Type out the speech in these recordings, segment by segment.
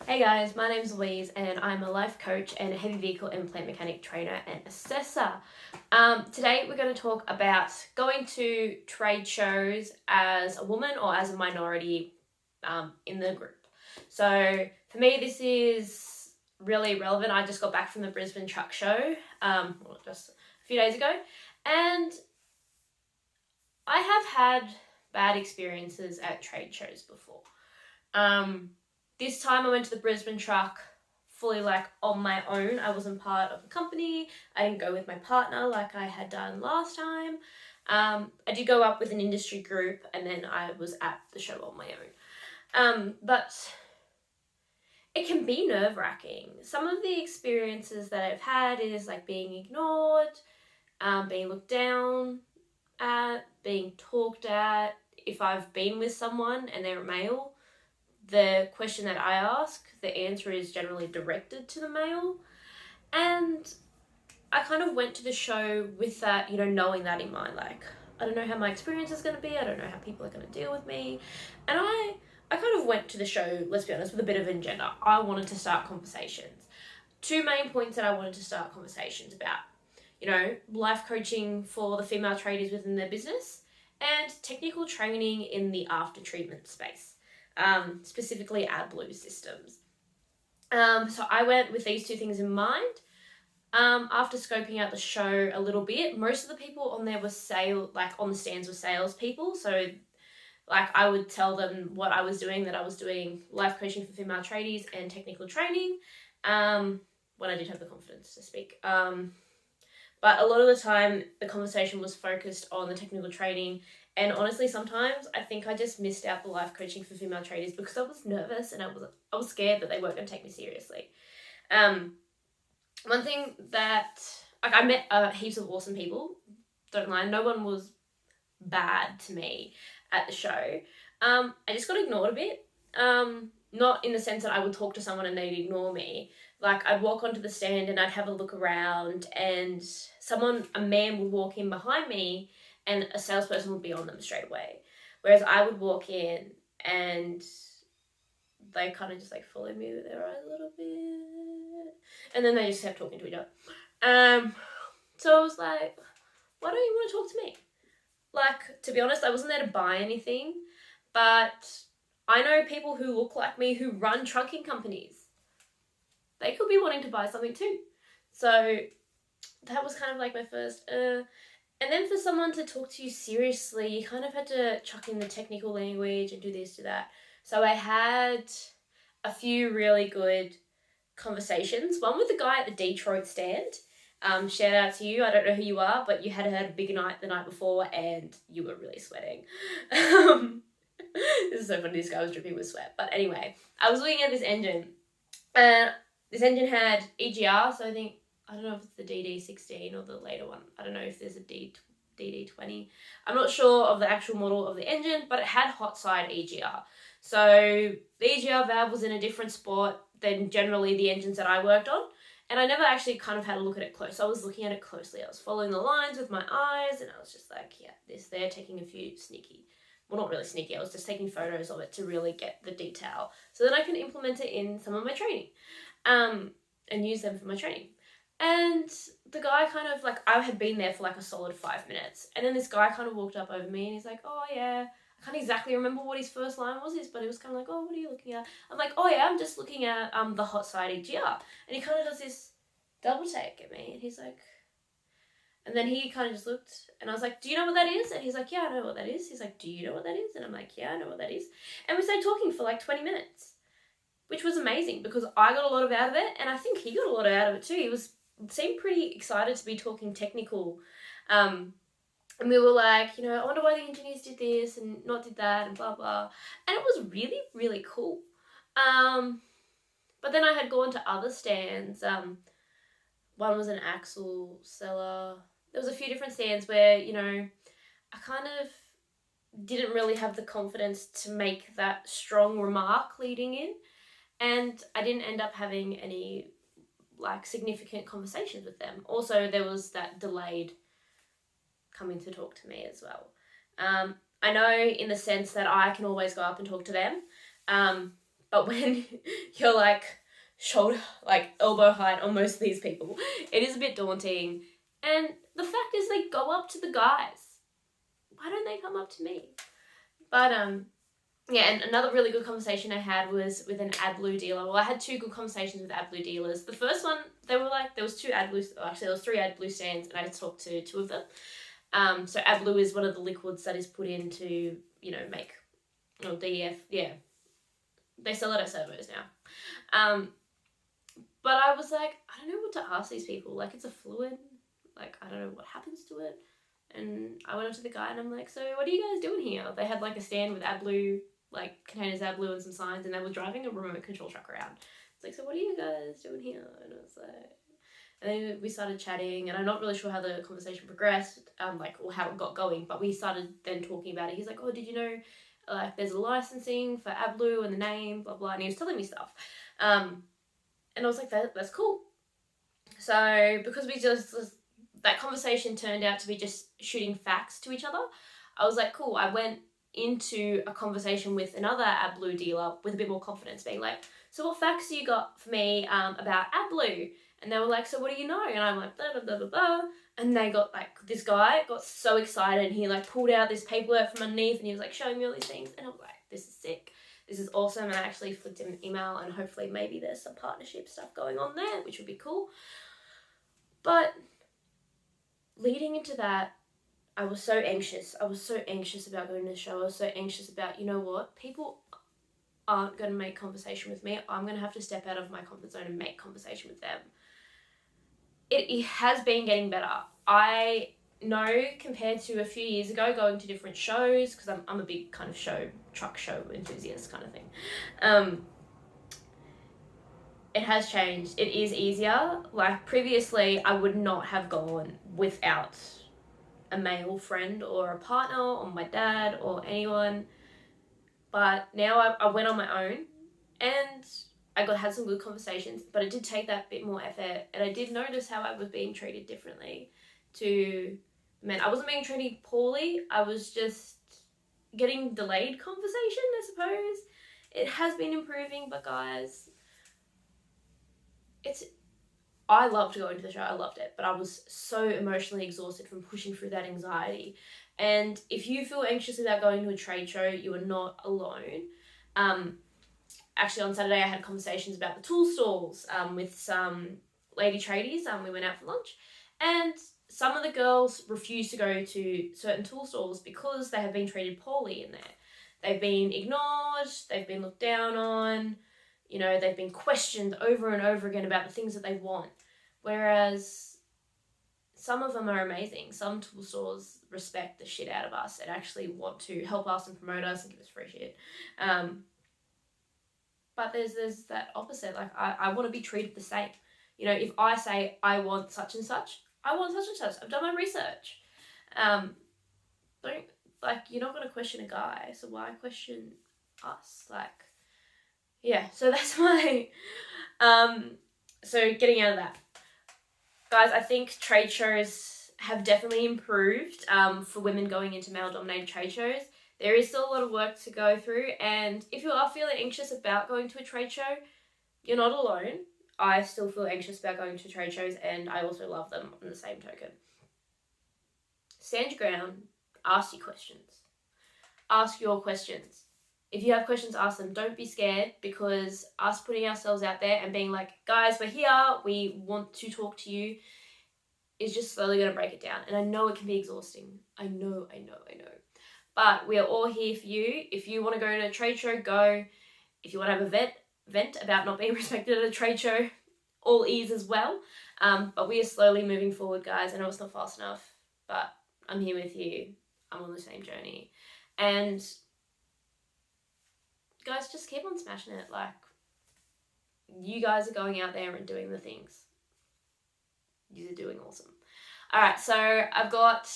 Hey guys, my name's Louise and I'm a life coach and a heavy vehicle and plant mechanic trainer and assessor. Today we're going to talk about going to trade shows as a woman or as a minority in the group. So for me this is really relevant. I just got back from the Brisbane truck show just a few days ago, and I have had bad experiences at trade shows before. This time I went to the Brisbane truck fully on my own. I wasn't part of a company. I didn't go with my partner like I had done last time. I did go up with an industry group and then I was at the show on my own. But it can be nerve-wracking. Some of the experiences that I've had is being ignored, being looked down at, being talked at. If I've been with someone and they're a male, the question that I ask, the answer is generally directed to the male. And I kind of went to the show with that, knowing that in mind. I don't know how my experience is going to be. I don't know how people are going to deal with me. And I kind of went to the show, let's be honest, with a bit of an agenda. I wanted to start conversations. Two main points that I wanted to start conversations about. Life coaching for the female traders within their business and technical training in the after treatment space. Specifically AdBlue systems. So I went with these two things in mind. After scoping out the show a little bit, most of the people on there were on the stands were salespeople. So I would tell them what I was doing, that I was doing life coaching for female tradies and technical training, when I did have the confidence to speak. But a lot of the time, the conversation was focused on the technical training. And honestly, sometimes I think I just missed out the life coaching for female traders because I was nervous and I was scared that they weren't going to take me seriously. One thing that, I met heaps of awesome people. Don't lie, no one was bad to me at the show. I just got ignored a bit. Not in the sense that I would talk to someone and they'd ignore me. I'd walk onto the stand and I'd have a look around and a man would walk in behind me and a salesperson would be on them straight away. Whereas I would walk in and they kind of just followed me with their eyes a little bit. And then they just kept talking to each other. So I was like, why don't you want to talk to me? To be honest, I wasn't there to buy anything, but I know people who look like me who run trucking companies. They could be wanting to buy something too. So that was kind of my first, and then for someone to talk to you seriously, you kind of had to chuck in the technical language and do this, do that. So I had a few really good conversations. One with the guy at the Detroit stand. Shout out to you. I don't know who you are, but you had a big night the night before and you were really sweating. This is so funny. This guy was dripping with sweat. But anyway, I was looking at this engine. This engine had EGR, so I don't know if it's the DD16 or the later one. I don't know if there's a DD20. I'm not sure of the actual model of the engine, but it had hot side EGR. So the EGR valve was in a different spot than generally the engines that I worked on. And I never actually kind of had a look at it close. I was looking at it closely. I was following the lines with my eyes and I was just they're taking a few sneaky. Well, not really sneaky. I was just taking photos of it to really get the detail so that I can implement it in some of my training. And use them for my training. And the guy kind of I had been there for a solid 5 minutes. And then this guy kind of walked up over me and he's like, oh yeah, I can't exactly remember what his first line was, but he was kind of oh, what are you looking at? I'm like, oh yeah, I'm just looking at the hot side EGR. And he kind of does this double take at me and he's like, and then he kind of just looked and I was like, do you know what that is? And he's like, yeah, I know what that is. He's like, do you know what that is? And I'm like, yeah, I know what that is. And we started talking for 20 minutes. Which was amazing because I got a lot out of it and I think he got a lot out of it too. He seemed pretty excited to be talking technical. And we were I wonder why the engineers did this and not did that and blah, blah. And it was really, really cool. But then I had gone to other stands. One was an axle seller. There was a few different stands where, I kind of didn't really have the confidence to make that strong remark leading in. And I didn't end up having any significant conversations with them. Also, there was that delayed coming to talk to me as well. I know in the sense that I can always go up and talk to them, But when you're like shoulder, like elbow height on most of these people, it is a bit daunting. And the fact is they go up to the guys. Why don't they come up to me? But yeah, and another really good conversation I had was with an AdBlue dealer. Well, I had 2 good conversations with AdBlue dealers. The first one, they were like, there was 2 AdBlue, actually there was 3 AdBlue stands, and I talked to 2 of them. So AdBlue is one of the liquids that is put in to, make, DEF, yeah. They sell it at servos now. But I was like, I don't know what to ask these people. Like, it's a fluid. Like, I don't know what happens to it. And I went up to the guy and I'm like, so what are you guys doing here? They had like a stand with AdBlue, like containers AdBlue and some signs, and they were driving a remote control truck around. It's like, so what are you guys doing here? And I was like, and then we started chatting, and I'm not really sure how the conversation progressed, or how it got going, but we started then talking about it. He's like, oh, did you know, like, there's a licensing for AdBlue and the name, blah, blah, and he was telling me stuff. And I was like, that's cool. So because we that conversation turned out to be just shooting facts to each other, I was like, cool. I went into a conversation with another AdBlue dealer with a bit more confidence, being like, so what facts do you got for me about AdBlue? And they were like, so what do you know? And I'm like, blah, blah, blah, blah, blah. And they got like, this guy got so excited. He like pulled out this paperwork from underneath and he was like showing me all these things. And I'm like, this is sick. This is awesome. And I actually flicked him an email, and hopefully maybe there's some partnership stuff going on there, which would be cool. But leading into that, I was so anxious. I was so anxious about going to the show. I was so anxious about, you know what? People aren't going to make conversation with me. I'm going to have to step out of my comfort zone and make conversation with them. It has been getting better. I know, compared to a few years ago, going to different shows, because I'm a big kind of truck show enthusiast kind of thing. It has changed. It is easier. Like previously, I would not have gone without a male friend or a partner or my dad or anyone. But now I went on my own, and I had some good conversations, but it did take that bit more effort, and I did notice how I was being treated differently to men. I wasn't being treated poorly. I was just getting delayed conversation, I suppose. It has been improving, but guys, I loved going to the show. I loved it, but I was so emotionally exhausted from pushing through that anxiety. And if you feel anxious about going to a trade show, you are not alone. Actually, on Saturday, I had conversations about the tool stalls with some lady tradies. We went out for lunch, and some of the girls refused to go to certain tool stalls because they have been treated poorly in there. They've been ignored, they've been looked down on, they've been questioned over and over again about the things that they want. Whereas some of them are amazing. Some tool stores respect the shit out of us and actually want to help us and promote us and give us free shit. But there's that opposite. Like, I want to be treated the same. If I say I want such and such, I want such and such. I've done my research. You're not going to question a guy, so why question us? So that's my, so getting out of that. Guys, I think trade shows have definitely improved for women going into male-dominated trade shows. There is still a lot of work to go through, and if you are feeling anxious about going to a trade show, you're not alone. I still feel anxious about going to trade shows, and I also love them on the same token. Stand your ground, ask your questions. Ask your questions. If you have questions, ask them. Don't be scared, because us putting ourselves out there and being like, guys, we're here, we want to talk to you, is just slowly going to break it down. And I know it can be exhausting. I know. But we are all here for you. If you want to go to a trade show, go. If you want to have a vent about not being respected at a trade show, all ease as well. But we are slowly moving forward, guys. I know it's not fast enough, but I'm here with you. I'm on the same journey. And guys, just keep on smashing it. Like, you guys are going out there and doing the things. You're doing awesome. All right, so I've got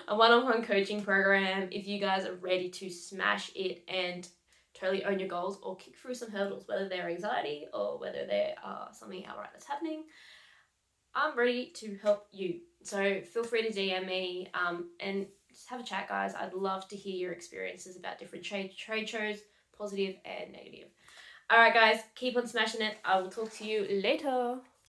a one-on-one coaching program if you guys are ready to smash it and totally own your goals or kick through some hurdles, whether they're anxiety or whether they're something outright that's happening. I'm ready to help you. So feel free to DM me and just have a chat, guys. I'd love to hear your experiences about different trade shows, positive and negative. All right, guys, keep on smashing it. I will talk to you later.